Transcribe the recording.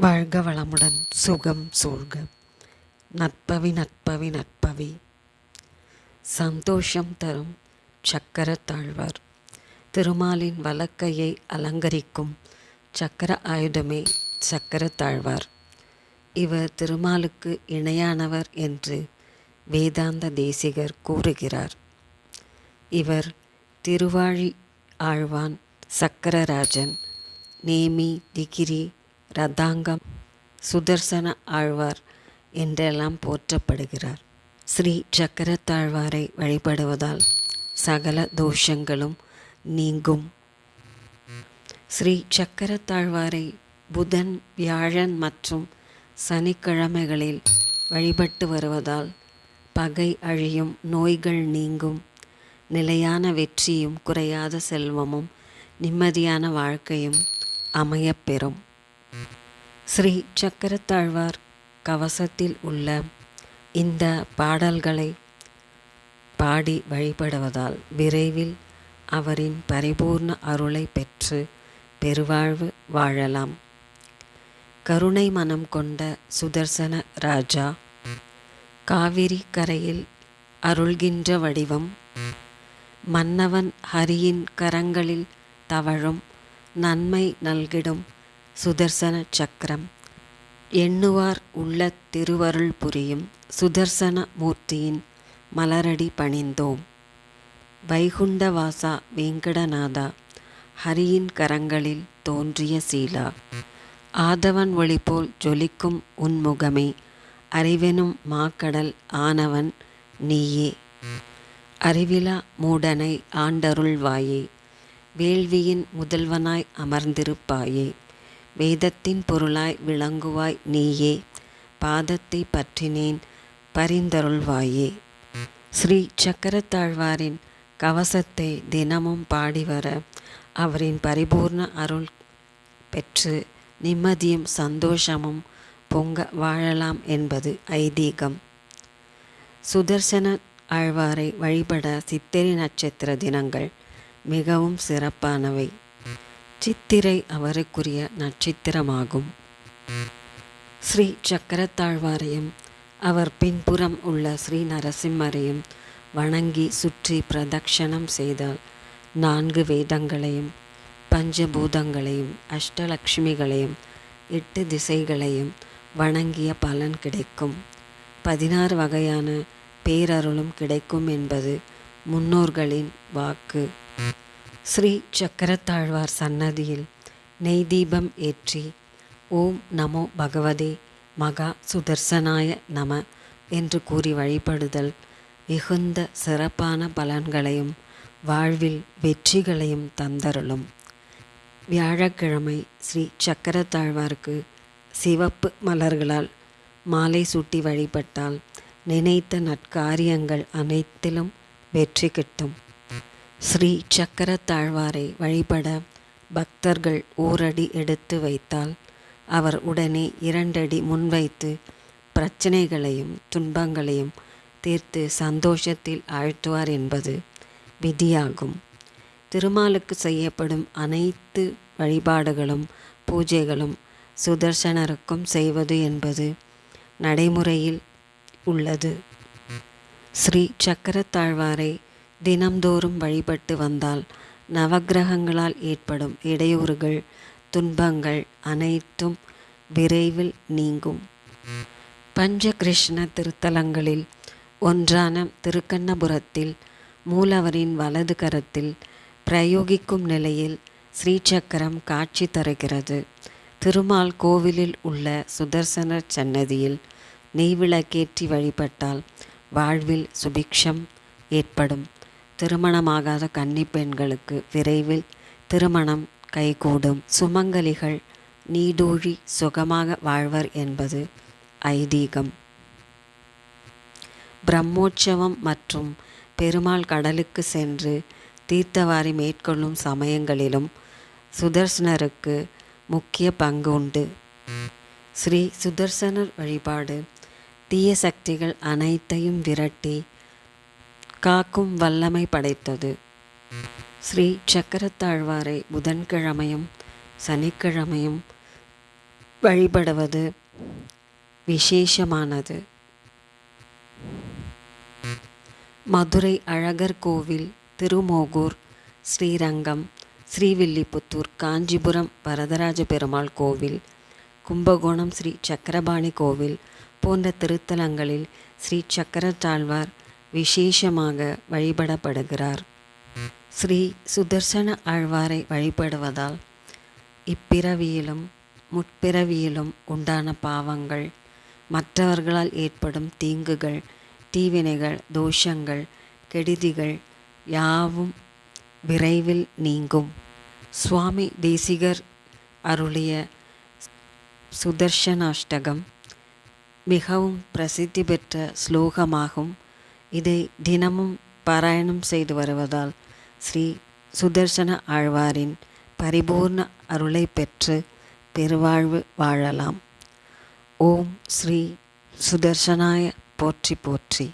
வாழ்க வளமுடன் சுகம் சூழ்க. நற்பவி நற்பவி நற்பவி. சந்தோஷம் தரும் சக்கரத்தாழ்வார். திருமாலின் வலக்கையை அலங்கரிக்கும் சக்கர ஆயுதமே சக்கரத்தாழ்வார். இவர் திருமாலுக்கு இணையானவர் என்று வேதாந்த தேசிகர் கூறுகிறார். இவர் திருவாழி ஆழ்வான், சக்கரராஜன், நேமி, திகிரி, ரதாங்கம், சுதர்சன ஆழ்வார் என்றெல்லாம் போற்றப்படுகிறார். ஸ்ரீ சக்கரத்தாழ்வாரை வழிபடுவதால் சகல தோஷங்களும் நீங்கும். ஸ்ரீ சக்கரத்தாழ்வாரை புதன், வியாழன் மற்றும் சனிக்கிழமைகளில் வழிபட்டு வருவதால் பகை அழியும், நோய்கள் நீங்கும், நிலையான வெற்றியும் குறையாத செல்வமும் நிம்மதியான வாழ்க்கையும் அமையப்பெறும். ஸ்ரீ சக்கரத்தாழ்வார் கவசத்தில் உள்ள இந்த பாடல்களை பாடி வழிபடுவதால் விரைவில் அவரின் பரிபூர்ண அருளை பெற்று பெருவாழ்வு வாழலாம். கருணை மனம் கொண்ட சுதர்சன ராஜா, காவிரி கரையில் அருள்கின்ற வடிவம், மன்னவன் ஹரியின் கரங்களில் தவழும் நன்மை நல்கிடும் சுதர்சன சக்கரம், எண்ணுவார் உள்ள திருவருள் புரியும் சுதர்சன மூர்த்தியின் மலரடி பணிந்தோம். வைகுண்டவாசா வேங்கடநாதா, ஹரியின் கரங்களில் தோன்றிய சீலா, ஆதவன் ஒளி போல் ஜொலிக்கும் உன்முகமே, அறிவெனும் மாக்கடல் ஆனவன் நீயே. அறிவிலா மூடனை ஆண்டருள்வாயே, வேள்வியின் முதல்வனாய் அமர்ந்திருப்பாயே, வேதத்தின் பொருளாய் விளங்குவாய் நீயே, பாதத்தை பற்றினேன் பரிந்தருள்வாயே. ஸ்ரீ சக்கரத்தாழ்வாரின் கவசத்தை தினமும் பாடிவர அவரின் பரிபூர்ண அருள் பெற்று நிம்மதியும் சந்தோஷமும் பொங்க வாழலாம் என்பது ஐதீகம். சுதர்சன ஆழ்வாரை வழிபட சித்திரை நட்சத்திர தினங்கள் மிகவும் சிறப்பானவை. சித்திரை அவருக்குரிய நட்சத்திரமாகும். ஸ்ரீ சக்கரத்தாழ்வாரையும் அவர் பின்புறம் உள்ள ஸ்ரீ நரசிம்மரையும் வணங்கி சுற்றி பிரதக்ஷணம் செய்தால் 4 வேதங்களையும், பஞ்சபூதங்களையும், அஷ்டலக்ஷ்மிகளையும், 8 திசைகளையும் வணங்கிய பலன் கிடைக்கும். 16 வகையான பேரருளும் கிடைக்கும் என்பது முன்னோர்களின் வாக்கு. ஸ்ரீ சக்கரத்தாழ்வார் சன்னதியில் நெய் தீபம் ஏற்றி ஓம் நமோ பகவதே மகா சுதர்சனாய நம என்று கூறி வழிபடுதல் மிகுந்த சிறப்பான பலன்களையும் வாழ்வில் வெற்றிகளையும் தந்தருளும். வியாழக்கிழமை ஸ்ரீ சக்கரத்தாழ்வாருக்கு சிவப்பு மலர்களால் மாலை சூட்டி வழிபட்டால் நினைத்த நற்காரியங்கள் அனைத்திலும் வெற்றி கிட்டும். ஸ்ரீ சக்கரத்தாழ்வாரை வழிபட பக்தர்கள் ஓரடி எடுத்து வைத்தால் அவர் உடனே 2 அடி முன்வைத்து பிரச்சனைகளையும் துன்பங்களையும் தீர்த்து சந்தோஷத்தில் ஆழ்த்துவார் என்பது விதியாகும். திருமாலுக்கு செய்யப்படும் அனைத்து வழிபாடுகளும் பூஜைகளும் சுதர்சனருக்கும் செய்வது என்பது நடைமுறையில் உள்ளது. ஸ்ரீ சக்கரத்தாழ்வாரை தினம்தோறும் வழிபட்டு வந்தால் நவக்கிரகங்களால் ஏற்படும் இடையூறுகள், துன்பங்கள் அனைத்தும் விரைவில் நீங்கும். பஞ்ச கிருஷ்ண திருத்தலங்களில் ஒன்றான திருக்கண்ணபுரத்தில் மூலவரின் வலது கரத்தில் பிரயோகிக்கும் நிலையில் ஸ்ரீசக்கரம் காட்சி தருகிறது. திருமால் கோவிலில் உள்ள சுதர்சனர் சன்னதியில் நெய்விளக்கேற்றி வழிபட்டால் வாழ்வில் சுபிக்ஷம் ஏற்படும். திருமணமாகாத கன்னி பெண்களுக்கு விரைவில் திருமணம் கைகூடும். சுமங்கலிகள் நீடூழி சுகமாக வாழ்வர் என்பது ஐதீகம். பிரம்மோற்சவம் மற்றும் பெருமாள் கடலுக்கு சென்று தீர்த்தவாரி மேற்கொள்ளும் சமயங்களிலும் சுதர்சனருக்கு முக்கிய பங்கு உண்டு. ஸ்ரீ சுதர்சனர் வழிபாடு தீய சக்திகள் அனைத்தையும் விரட்டி காக்கும் வல்லமை படைத்தது. ஸ்ரீ சக்கரத்தாழ்வாரை புதன்கிழமையும் சனிக்கிழமையும் வழிபடுவது விசேஷமானது. மதுரை அழகர் கோவில், திருமோகூர், ஸ்ரீரங்கம், ஸ்ரீவில்லிபுத்தூர், காஞ்சிபுரம் வரதராஜ பெருமாள் கோவில், கும்பகோணம் ஸ்ரீ சக்கரபாணி கோவில் போன்ற திருத்தலங்களில் ஸ்ரீ சக்கரத்தாழ்வார் விசேஷமாக வழிபடப்படுகிறார். ஸ்ரீ சுதர்சன ஆழ்வாரை வழிபடுவதால் இப்பிறவியிலும் முற்பிறவியிலும் உண்டான பாவங்கள், மற்றவர்களால் ஏற்படும் தீங்குகள், தீவினைகள், தோஷங்கள், கெடுதிகள் யாவும் விரைவில் நீங்கும். சுவாமி தேசிகர் அருளிய சுதர்சனாஷ்டகம் மிகவும் பிரசித்தி பெற்ற ஸ்லோகமாகும். இதை தினமும் பாராயணம் செய்து வருவதால் ஸ்ரீ சுதர்சன ஆழ்வாரின் பரிபூர்ண அருளை பெற்று பெருவாழ்வு வாழலாம். ஓம் ஸ்ரீ சுதர்சனாய போற்றி போற்றி.